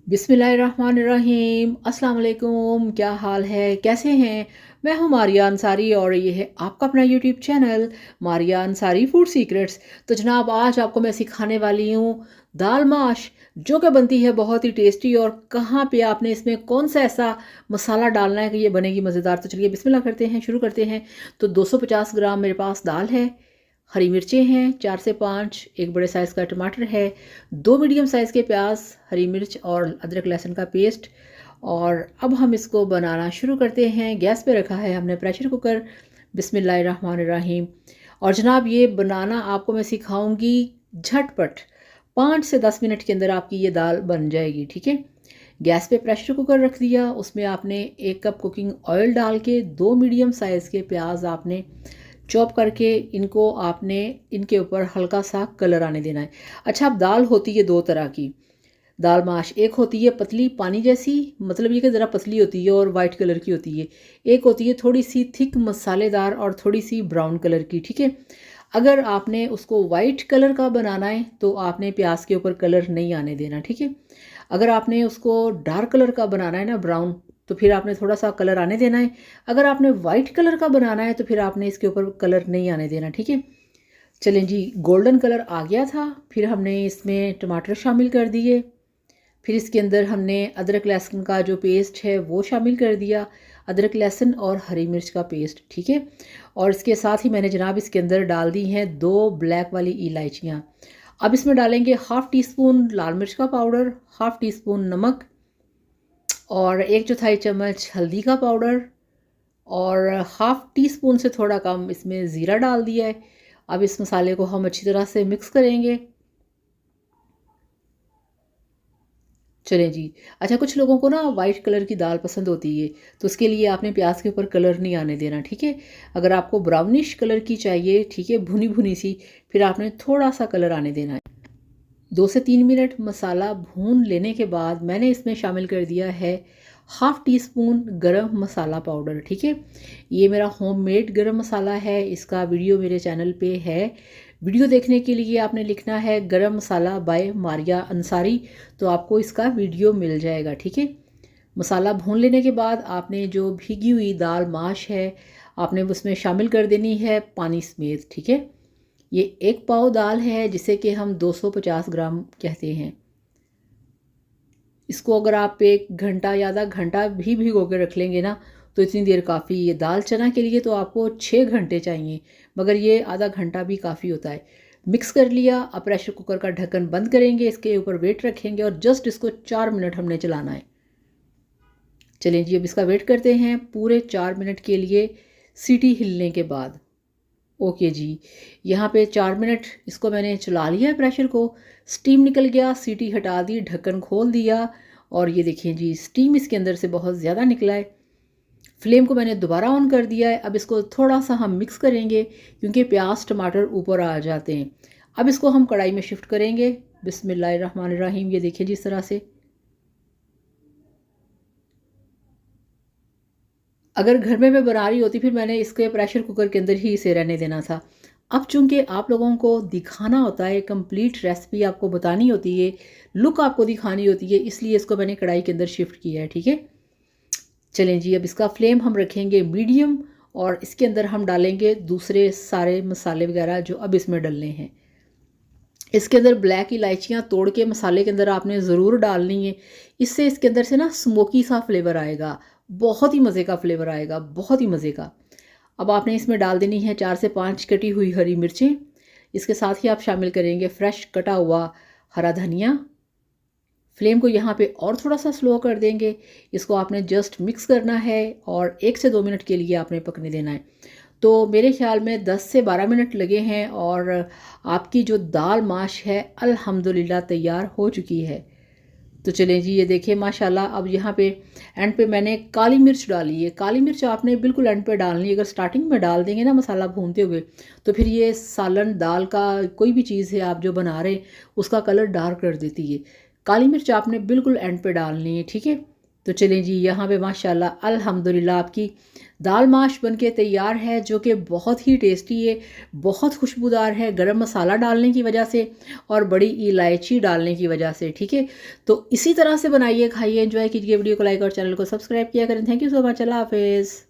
बिस्मिल्लाहिर्रहमानिर्रहीम। अस्सलाम वालेकुम। क्या हाल है, कैसे हैं? मैं हूं मारिया अंसारी और ये है आपका अपना YouTube channel Maria Ansari food secrets. तो जनाब, आज आपको मैं सिखाने वाली हूँ दाल माश, जो कि बनती है बहुत ही टेस्टी। और कहाँ पे आपने इसमें कौन सा ऐसा मसाला डालना है कि ये बनेगी मज़ेदार। तो चलिए बिस्मिल्लाह करते हैं, शुरू करते हैं। तो 250 ग्राम मेरे पास दाल है, हरी मिर्चें हैं 4 से 5, एक बड़े साइज़ का टमाटर है, 2 मीडियम साइज़ के प्याज, हरी मिर्च और अदरक लहसुन का पेस्ट। और अब हम इसको बनाना शुरू करते हैं। गैस पे रखा है हमने प्रेशर कुकर। बिस्मिल्लाहिर्रहमानिर्रहीम। और जनाब, ये बनाना आपको मैं सिखाऊंगी झटपट, 5 से 10 मिनट के अंदर आपकी ये दाल बन जाएगी। ठीक है, गैस पे प्रेशर कुकर रख दिया, उसमें आपने 1 कप कुकिंग ऑयल डाल के 2 मीडियम साइज़ के प्याज आपने चॉप करके इनको आपने इनके ऊपर हल्का सा कलर आने देना है। अच्छा, अब दाल होती है दो तरह की दाल माश। एक होती है पतली पानी जैसी, मतलब ये कि ज़रा पतली होती है और वाइट कलर की होती है। एक होती है थोड़ी सी थिक मसालेदार और थोड़ी सी ब्राउन कलर की। ठीक है, अगर आपने उसको वाइट कलर का बनाना है तो आपने प्याज के ऊपर कलर नहीं आने देना। ठीक है, अगर आपने उसको डार्क कलर का बनाना है ना, ब्राउन, तो फिर आपने थोड़ा सा कलर आने देना है। अगर आपने वाइट कलर का बनाना है तो फिर आपने इसके ऊपर कलर नहीं आने देना। ठीक है, चलें जी, गोल्डन कलर आ गया था। फिर हमने इसमें टमाटर शामिल कर दिए। फिर इसके अंदर हमने अदरक लहसुन का जो पेस्ट है वो शामिल कर दिया, अदरक लहसुन और हरी मिर्च का पेस्ट। ठीक है, और इसके साथ ही मैंने जनाब इसके अंदर डाल दी हैं 2 ब्लैक वाली इलायचियाँ। अब इसमें डालेंगे हाफ़ टी स्पून लाल मिर्च का पाउडर, हाफ़ टी स्पून नमक और 1/4 चम्मच हल्दी का पाउडर और हाफ़ टी स्पून से थोड़ा कम इसमें ज़ीरा डाल दिया है। अब इस मसाले को हम अच्छी तरह से मिक्स करेंगे। चलें जी। अच्छा, कुछ लोगों को ना वाइट कलर की दाल पसंद होती है, तो उसके लिए आपने प्याज के ऊपर कलर नहीं आने देना। ठीक है, अगर आपको ब्राउनिश कलर की चाहिए, ठीक है, भुनी भुनी सी, फिर आपने थोड़ा सा कलर आने देना है। 2 से 3 मिनट मसाला भून लेने के बाद मैंने इसमें शामिल कर दिया है हाफ़ टी स्पून गरम मसाला पाउडर। ठीक है, ये मेरा होममेड गरम मसाला है, इसका वीडियो मेरे चैनल पे है। वीडियो देखने के लिए आपने लिखना है गरम मसाला बाय मारिया अंसारी, तो आपको इसका वीडियो मिल जाएगा। ठीक है, मसाला भून लेने के बाद आपने जो भीगी हुई दाल माश है आपने उसमें शामिल कर देनी है पानी समेत। ठीक है, ये 1 पाव दाल है जिसे कि हम 250 ग्राम कहते हैं। इसको अगर आप 1 घंटा या आधा घंटा भी भिगो के रख लेंगे ना, तो इतनी देर काफ़ी। ये दाल चना के लिए तो आपको 6 घंटे चाहिए, मगर ये आधा घंटा भी काफ़ी होता है। मिक्स कर लिया। अब प्रेशर कुकर का ढक्कन बंद करेंगे, इसके ऊपर वेट रखेंगे और जस्ट इसको 4 मिनट हमने चलाना है। चलिए जी, अब इसका वेट करते हैं पूरे 4 मिनट के लिए सीटी हिलने के बाद। ओके जी, यहाँ पे 4 मिनट इसको मैंने चला लिया है प्रेशर को, स्टीम निकल गया, सीटी हटा दी, ढक्कन खोल दिया और ये देखिए जी, स्टीम इसके अंदर से बहुत ज़्यादा निकला है। फ्लेम को मैंने दोबारा ऑन कर दिया है। अब इसको थोड़ा सा हम मिक्स करेंगे क्योंकि प्याज टमाटर ऊपर आ जाते हैं। अब इसको हम कढ़ाई में शिफ्ट करेंगे। बिस्मिल्लाहिर्रहमानिर्रहीम। ये देखिए जिस तरह से, अगर घर में मैं बना रही होती फिर मैंने इसके प्रेशर कुकर के अंदर ही इसे रहने देना था। अब चूंकि आप लोगों को दिखाना होता है, कंप्लीट रेसिपी आपको बतानी होती है, लुक आपको दिखानी होती है, इसलिए इसको मैंने कढ़ाई के अंदर शिफ्ट किया है। ठीक है, चलें जी, अब इसका फ्लेम हम रखेंगे मीडियम और इसके अंदर हम डालेंगे दूसरे सारे मसाले वगैरह जो अब इसमें डलने हैं। इसके अंदर ब्लैक इलायचियाँ तोड़ के मसाले के अंदर आपने ज़रूर डालनी है, इससे इसके अंदर से ना स्मोकी सा फ्लेवर आएगा, बहुत ही मज़े का फ्लेवर आएगा, बहुत ही मज़े का। अब आपने इसमें डाल देनी है 4 से 5 कटी हुई हरी मिर्चें। इसके साथ ही आप शामिल करेंगे फ्रेश कटा हुआ हरा धनिया। फ्लेम को यहाँ पे और थोड़ा सा स्लो कर देंगे। इसको आपने जस्ट मिक्स करना है और 1 से 2 मिनट के लिए आपने पकने देना है। तो मेरे ख्याल में 10 से 12 मिनट लगे हैं और आपकी जो दाल माश है अल्हम्दुलिल्लाह तैयार हो चुकी है। तो चलें जी, ये देखिए माशाल्लाह। अब यहाँ पे एंड पे मैंने काली मिर्च डाली है। काली मिर्च आपने बिल्कुल एंड पे डालनी है। अगर स्टार्टिंग में डाल देंगे ना मसाला भूनते हुए, तो फिर ये सालन दाल का कोई भी चीज़ है आप जो बना रहे हैं उसका कलर डार्क कर देती है। काली मिर्च आपने बिल्कुल एंड पे डालनी है। ठीक है, तो चलें जी, यहाँ पे माशाल्लाह अल्हम्दुलिल्लाह आपकी दाल माश बनके तैयार है, जो कि बहुत ही टेस्टी है, बहुत खुशबूदार है गरम मसाला डालने की वजह से और बड़ी इलायची डालने की वजह से। ठीक है, तो इसी तरह से बनाइए, खाइए, एंजॉय कीजिए। वीडियो को लाइक और चैनल को सब्सक्राइब किया करें। Thank you so much. Allah हाफिज़।